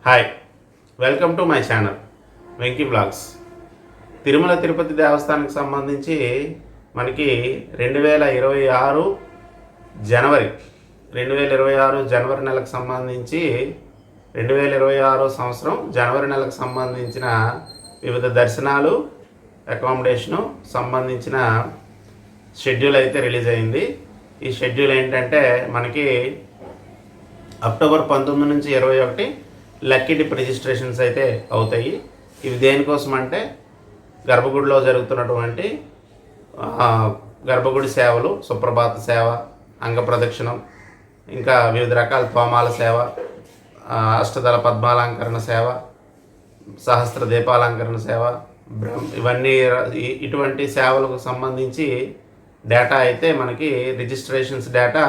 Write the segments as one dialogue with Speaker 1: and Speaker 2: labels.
Speaker 1: Hi, welcome to my channel Venky blogs. Tirumala Tirupati దేవస్థానానికి సంబంధించి మనకి 2026 జనవరి నెలకు సంబంధించి 2026 సంవత్సరం జనవరి నెలకు సంబంధించిన వివిధ దర్శనాలు, అకామిడేషను సంబంధించిన షెడ్యూల్ అయితే రిలీజ్ అయింది. ఈ షెడ్యూల్ ఏంటంటే మనకి అక్టోబర్ 19 నుంచి 21 లక్కీ డిప్ రిజిస్ట్రేషన్స్ అయితే అవుతాయి. ఇవి దేనికోసం అంటే గర్భగుడిలో జరుగుతున్నటువంటి గర్భగుడి సేవలు, సుప్రభాత సేవ, అంగప్రదక్షిణం, ఇంకా వివిధ రకాల తోమాల సేవ, అష్టదళ పద్మాలంకరణ సేవ, సహస్ర దీపాలంకరణ సేవ, ఇవన్నీ ఇటువంటి సేవలకు సంబంధించి డేటా అయితే మనకి రిజిస్ట్రేషన్స్ డేటా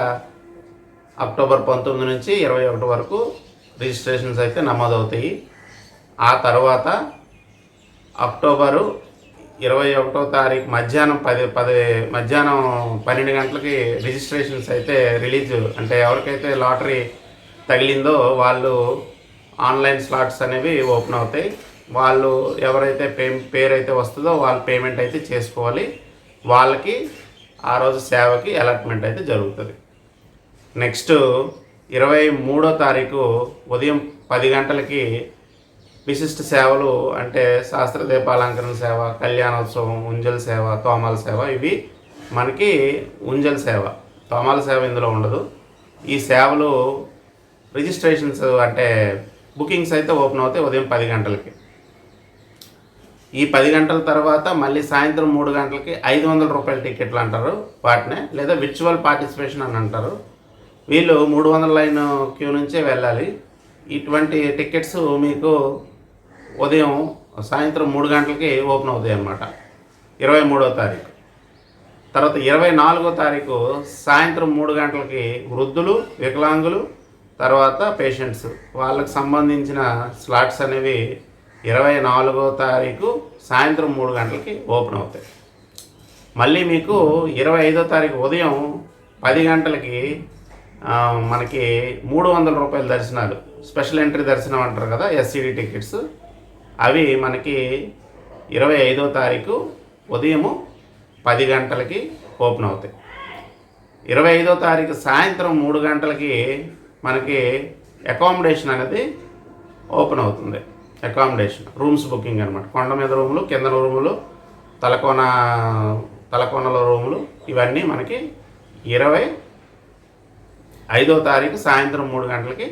Speaker 1: అక్టోబర్ 19 నుంచి 21 వరకు రిజిస్ట్రేషన్స్ అయితే నమోదవుతాయి. ఆ తర్వాత అక్టోబరు 21వ తారీఖు మధ్యాహ్నం 12 గంటలకి రిజిస్ట్రేషన్స్ అయితే రిలీజ్, అంటే ఎవరికైతే లాటరీ తగిలిందో వాళ్ళు ఆన్లైన్ స్లాట్స్ అనేవి ఓపెన్ అవుతాయి. వాళ్ళు ఎవరైతే పేరు అయితే వస్తుందో వాళ్ళు పేమెంట్ అయితే చేసుకోవాలి. వాళ్ళకి ఆ రోజు సేవకి అలాట్మెంట్ అయితే జరుగుతుంది. నెక్స్ట్ 23వ తారీఖు ఉదయం 10 గంటలకి విశిష్ట సేవలు, అంటే శాస్త్ర దీపాలంకరణ సేవ, కళ్యాణోత్సవం, ఉంజల్ సేవ, తోమాల సేవ. ఇవి మనకి ఉంజల్ సేవ, తోమాల సేవ ఇందులో ఉండదు. ఈ సేవలు రిజిస్ట్రేషన్స్ అంటే బుకింగ్స్ అయితే ఓపెన్ అవుతాయి ఉదయం 10 గంటలకి. ఈ 10 గంటల తర్వాత మళ్ళీ సాయంత్రం 3 గంటలకి 500 రూపాయల టికెట్లు అంటారు వాటినే, లేదా విర్చువల్ పార్టిసిపేషన్ అని అంటారు. వీళ్ళు 300 లైన్ క్యూ నుంచే వెళ్ళాలి. ఇటువంటి టికెట్స్ మీకు సాయంత్రం 3 గంటలకి ఓపెన్ అవుతాయి అన్నమాట 23వ తారీఖు. తర్వాత 24వ తారీఖు సాయంత్రం 3 గంటలకి వృద్ధులు, వికలాంగులు, తర్వాత పేషెంట్స్ వాళ్ళకి సంబంధించిన స్లాట్స్ అనేవి 24వ తారీఖు సాయంత్రం 3 గంటలకి ఓపెన్ అవుతాయి. మళ్ళీ మీకు 25వ తారీఖు ఉదయం 10 గంటలకి మనకి 300 రూపాయల దర్శనాలు, స్పెషల్ ఎంట్రీ దర్శనం అంటారు కదా, ఎస్సీడీ టికెట్స్, అవి మనకి 25వ తారీఖు ఉదయం 10 గంటలకి ఓపెన్ అవుతాయి. 25వ తారీఖు సాయంత్రం 3 గంటలకి మనకి అకామిడేషన్ అనేది ఓపెన్ అవుతుంది. అకామిడేషన్ రూమ్స్ బుకింగ్ అనమాట. కొండ మీద రూములు, కింద రూములు, తలకోనలో రూములు, ఇవన్నీ మనకి 25వ తారీఖు సాయంత్రం 3 గంటలకి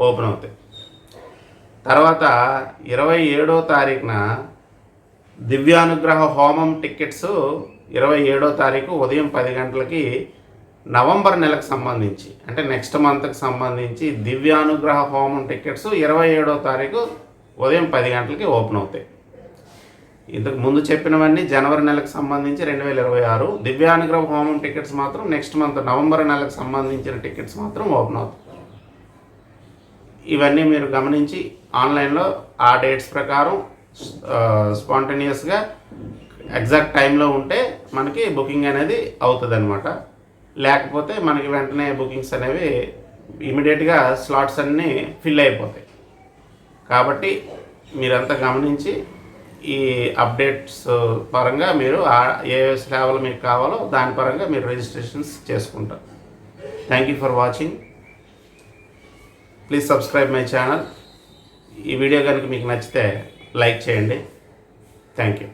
Speaker 1: ఓపెన్ అవుతాయి. తర్వాత 27వ తారీఖున దివ్యానుగ్రహ హోమం టికెట్స్ 27వ తారీఖు ఉదయం 10 గంటలకి నవంబర్ నెలకు సంబంధించి, అంటే నెక్స్ట్ మంత్కి సంబంధించి దివ్యానుగ్రహ హోమం టికెట్స్ 27వ తారీఖు ఉదయం 10 గంటలకి ఓపెన్ అవుతాయి. ఇంతకు ముందు చెప్పినవన్నీ జనవరి నెలకు సంబంధించి 2026. దివ్యానుగ్రహ హోమం టికెట్స్ మాత్రం నెక్స్ట్ మంత్ నవంబర్ నెలకు సంబంధించిన టికెట్స్ మాత్రం ఓపెన్ అవుతాయి. ఇవన్నీ మీరు గమనించి ఆన్లైన్లో ఆ డేట్స్ ప్రకారం స్పాంటేనియస్గా ఎగ్జాక్ట్ టైంలో ఉంటే మనకి బుకింగ్ అనేది అవుతుంది అనమాట. లేకపోతే మనకి వెంటనే బుకింగ్స్ అనేవి ఇమీడియట్గా స్లాట్స్ అన్నీ ఫిల్ అయిపోతాయి. కాబట్టి మీరంతా గమనించి ఈ అప్డేట్స్ పరంగా మీరు ఏ సేవలు మీకు కావాలో దాని పరంగా మీరు రిజిస్ట్రేషన్స్ చేసుకుంటారు. Thank you for watching. Please subscribe my channel. ఈ వీడియో కనుక మీకు నచ్చితే లైక్ చేయండి. Thank you.